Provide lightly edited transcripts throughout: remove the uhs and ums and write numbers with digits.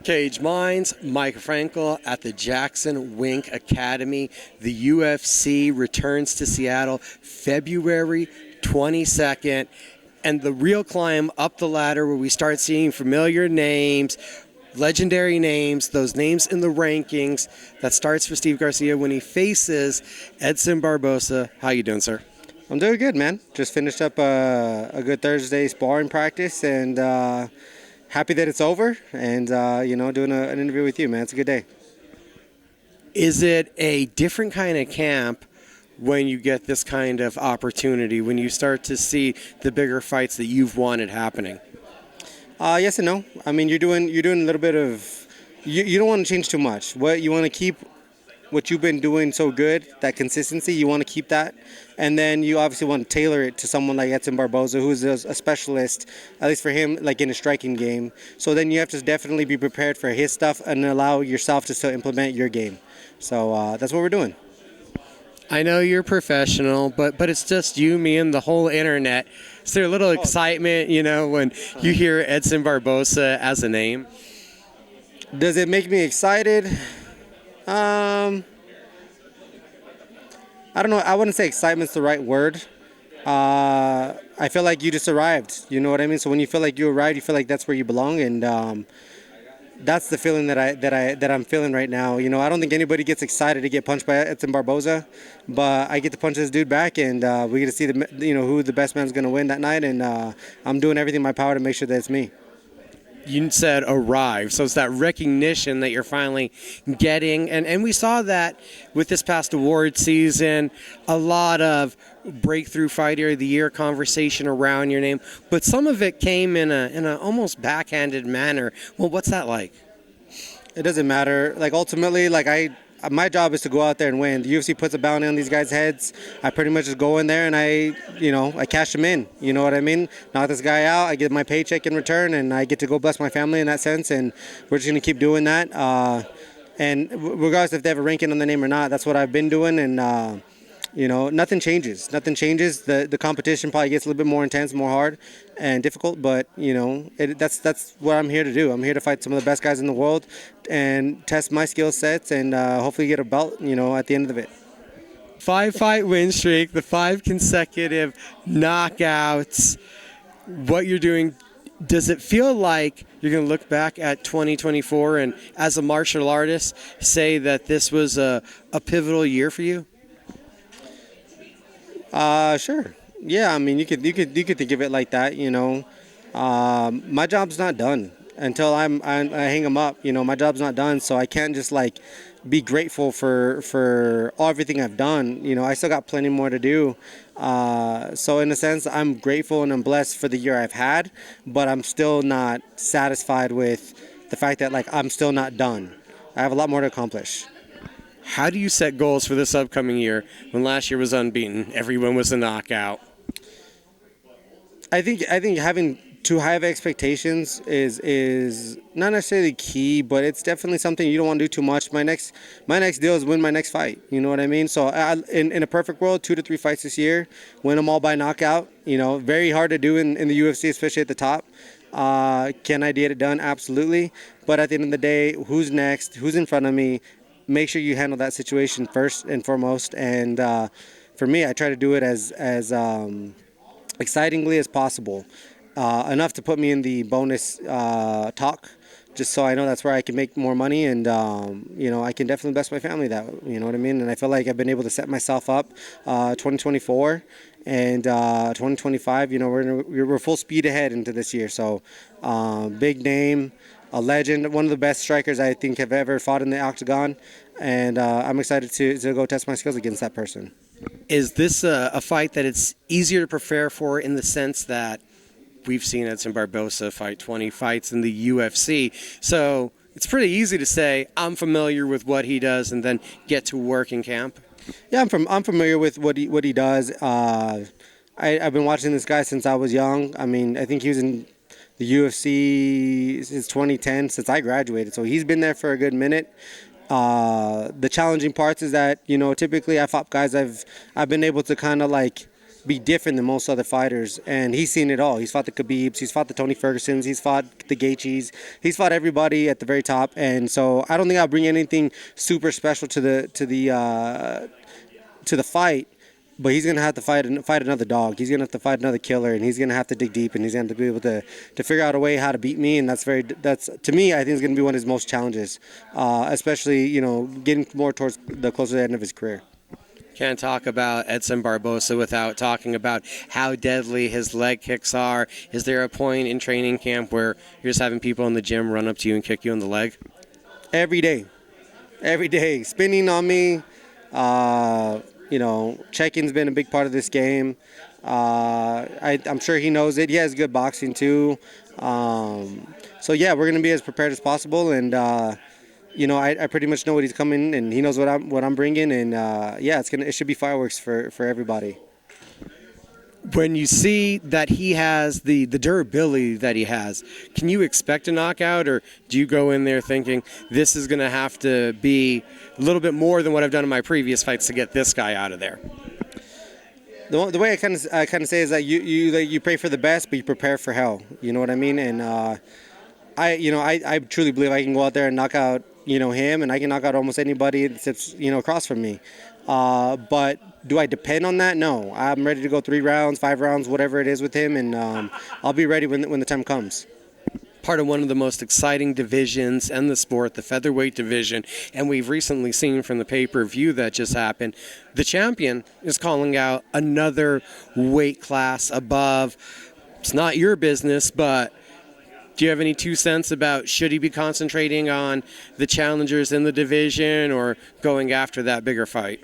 Cage Minds, Mike Frankel at the Jackson Wink Academy. The UFC returns to Seattle February 22nd. And the real climb up the ladder where we start seeing familiar names, legendary names, those names in the rankings, that starts for Steve Garcia when he faces Edson Barboza. How you doing, sir? I'm doing good, man. Just finished up a good Thursday sparring practice and happy that it's over and, doing an interview with you, man. It's a good day. Is it a different kind of camp when you get this kind of opportunity, when you start to see the bigger fights that you've wanted happening? Yes and no. I mean, you're doing a little bit of, you don't want to change too much. What you want to keep what you've been doing so good, that consistency, you want to keep that. And then you obviously want to tailor it to someone like Edson Barboza, who's a specialist, at least for him, like in a striking game. So then you have to definitely be prepared for his stuff and allow yourself to still implement your game. So that's what we're doing. I know you're professional, but it's just you, me, and the whole internet. Is there a little excitement, when you hear Edson Barboza as a name? Does it make me excited? I don't know. I wouldn't say excitement's the right word. I feel like you just arrived. You know what I mean? So when you feel like you arrived, you feel like that's where you belong, and that's the feeling that I'm feeling right now. I don't think anybody gets excited to get punched by Edson Barboza, but I get to punch this dude back, and we get to see who the best man's going to win that night, and I'm doing everything in my power to make sure that it's me. You said arrive, so it's that recognition that you're finally getting, and we saw that with this past award season, a lot of breakthrough fighter of the year conversation around your name, but some of it came in a almost backhanded manner. Well, what's that like? It doesn't matter. Like ultimately, my job is to go out there and win. The UFC puts a bounty on these guys' heads. I pretty much just go in there and I cash them in. You know what I mean? Knock this guy out. I get my paycheck in return, and I get to go bless my family in that sense. And we're just gonna keep doing that. And regardless if they have a ranking on the name or not, that's what I've been doing. And nothing changes. Nothing changes. The competition probably gets a little bit more intense, more hard, and difficult. But that's what I'm here to do. I'm here to fight some of the best guys in the world and test my skill sets and hopefully get a belt. At the end of it. 5-fight win streak, the 5 consecutive knockouts. What you're doing. Does it feel like you're going to look back at 2024 and, as a martial artist, say that this was a pivotal year for you? Sure. Yeah, I mean, you could think of it like that. My job's not done until I hang them up. My job's not done, so I can't just be grateful for everything I've done. I still got plenty more to do. So in a sense, I'm grateful and I'm blessed for the year I've had, but I'm still not satisfied with the fact that I'm still not done. I have a lot more to accomplish. How do you set goals for this upcoming year when last year was unbeaten? Everyone was a knockout. I think having too high of expectations is not necessarily key, but it's definitely something you don't want to do too much. My next deal is win my next fight. You know what I mean? So in a perfect world, 2 to 3 fights this year, win them all by knockout. Very hard to do in the UFC, especially at the top. Can I get it done? Absolutely. But at the end of the day, who's next? Who's in front of me? Make sure you handle that situation first and foremost. And for me, I try to do it as excitingly as possible, enough to put me in the bonus talk, just so I know that's where I can make more money, and I can definitely bless my family that. You know what I mean? And I feel like I've been able to set myself up 2024 and 2025. We're full speed ahead into this year. So big name. A legend, one of the best strikers I think have ever fought in the octagon, and I'm excited to go test my skills against that person. Is this a fight that it's easier to prepare for in the sense that we've seen Edson Barboza fight 20 fights in the UFC, so it's pretty easy to say I'm familiar with what he does and then get to work in camp? Yeah, I'm familiar with what he does. I've been watching this guy since I was young. I mean, I think he was in the UFC since 2010, since I graduated. So he's been there for a good minute. The challenging parts is that, typically I fought guys I've been able to kind of be different than most other fighters, and he's seen it all. He's fought the Khabibs, he's fought the Tony Fergusons, he's fought the Gaethjes, he's fought everybody at the very top, and so I don't think I'll bring anything super special to the fight. But he's gonna have to fight another dog. He's gonna have to fight another killer, and he's gonna have to dig deep, and he's gonna have to be able to figure out a way how to beat me. And that's to me, I think is gonna be one of his most challenges, especially getting more towards the closer to the end of his career. Can't talk about Edson Barboza without talking about how deadly his leg kicks are. Is there a point in training camp where you're just having people in the gym run up to you and kick you in the leg? Every day, spinning on me. Checking's been a big part of this game. I'm sure he knows it. He has good boxing too. So yeah, we're gonna be as prepared as possible, and I pretty much know what he's coming, and he knows what I'm bringing, and it should be fireworks for everybody. When you see that he has the durability that he has, can you expect a knockout, or do you go in there thinking this is going to have to be a little bit more than what I've done in my previous fights to get this guy out of there? The way I kind of say is that you pray for the best, but you prepare for hell. You know what I mean? And I truly believe I can go out there and knock out him, and I can knock out almost anybody that sits across from me. But do I depend on that? No. I'm ready to go 3 rounds, 5 rounds, whatever it is with him, and I'll be ready when the time comes. Part of one of the most exciting divisions in the sport, the featherweight division, and we've recently seen from the pay-per-view that just happened, the champion is calling out another weight class above. It's not your business, but do you have any 2 cents about should he be concentrating on the challengers in the division or going after that bigger fight?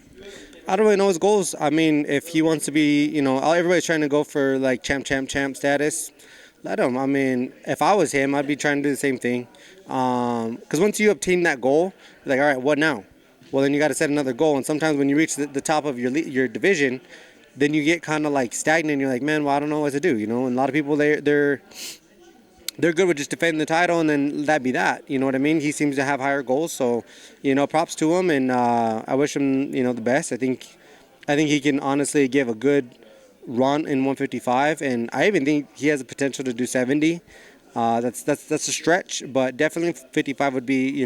I don't really know his goals. I mean, if he wants to be, everybody's trying to go for like champ status. Let him. I mean, if I was him, I'd be trying to do the same thing. Because once you obtain that goal, you're like, all right, what now? Well, then you got to set another goal. And sometimes when you reach the top of your division, then you get kind of like stagnant. You're like, man, well, I don't know what to do. And a lot of people they're good with just defending the title, and then that be that. You know what I mean? He seems to have higher goals, so props to him, and I wish him the best. I think he can honestly give a good run in 155, and I even think he has the potential to do 70. That's a stretch, but definitely 55 would be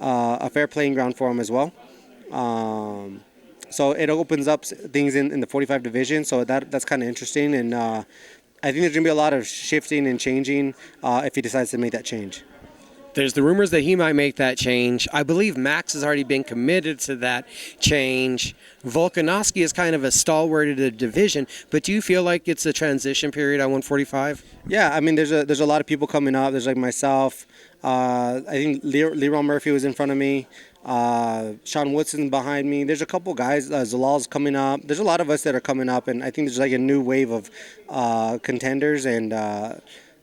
a fair playing ground for him as well. So it opens up things in the 45 division, so that's kind of interesting, and I think there's going to be a lot of shifting and changing if he decides to make that change. There's the rumors that he might make that change. I believe Max has already been committed to that change. Volkanovski is kind of a stalwart of the division, but do you feel like it's a transition period at 145? Yeah, I mean, there's a lot of people coming up. There's like myself. I think Leron Murphy was in front of me. Sean Woodson behind me. There's a couple guys. Zalal's coming up. There's a lot of us that are coming up, and I think there's like a new wave of contenders, and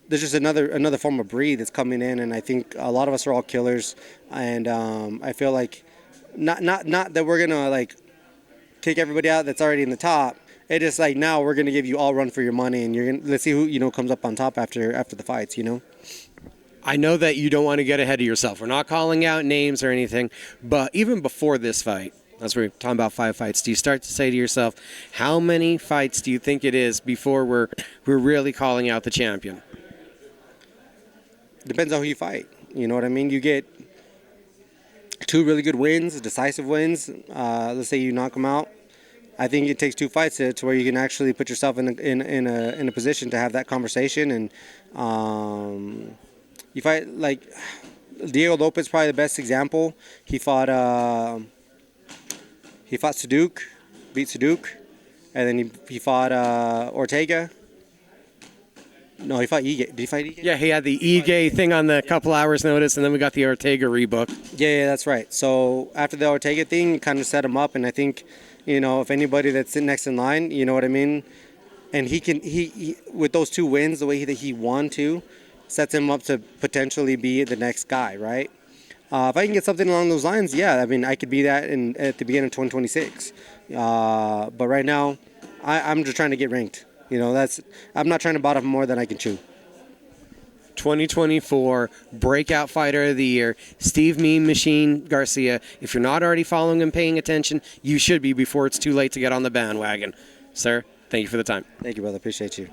there's just another form of breed that's coming in, and I think a lot of us are all killers, and I feel like not that we're gonna like take everybody out that's already in the top. It is like now we're gonna give you all run for your money, and let's see who comes up on top after the fights. I know that you don't want to get ahead of yourself. We're not calling out names or anything, but even before this fight, as we're talking about 5 fights, do you start to say to yourself, how many fights do you think it is before we're really calling out the champion? Depends on who you fight. You know what I mean? You get 2 really good wins, decisive wins. Let's say you knock them out. I think it takes 2 fights to where you can actually put yourself in a position to have that conversation. And you fight like Diego Lopez, probably the best example. He fought Saduk, beat Saduk, and then he fought Ortega. No, he fought Ige. Did he fight Ige? Yeah, he had the Ige thing on the couple hours notice, and then we got the Ortega rebook. Yeah, that's right. So after the Ortega thing, kind of set him up, and I think, if anybody that's sitting next in line, you know what I mean? And he with those 2 wins, the way that he won too, sets him up to potentially be the next guy, right? If I can get something along those lines, yeah, I mean, I could be that at the beginning of 2026. But right now, I'm just trying to get ranked. I'm not trying to bite off more than I can chew. 2024 Breakout Fighter of the Year, Steve Mean Machine Garcia. If you're not already following and paying attention, you should be before it's too late to get on the bandwagon. Sir? Thank you for the time. Thank you, brother. Appreciate you.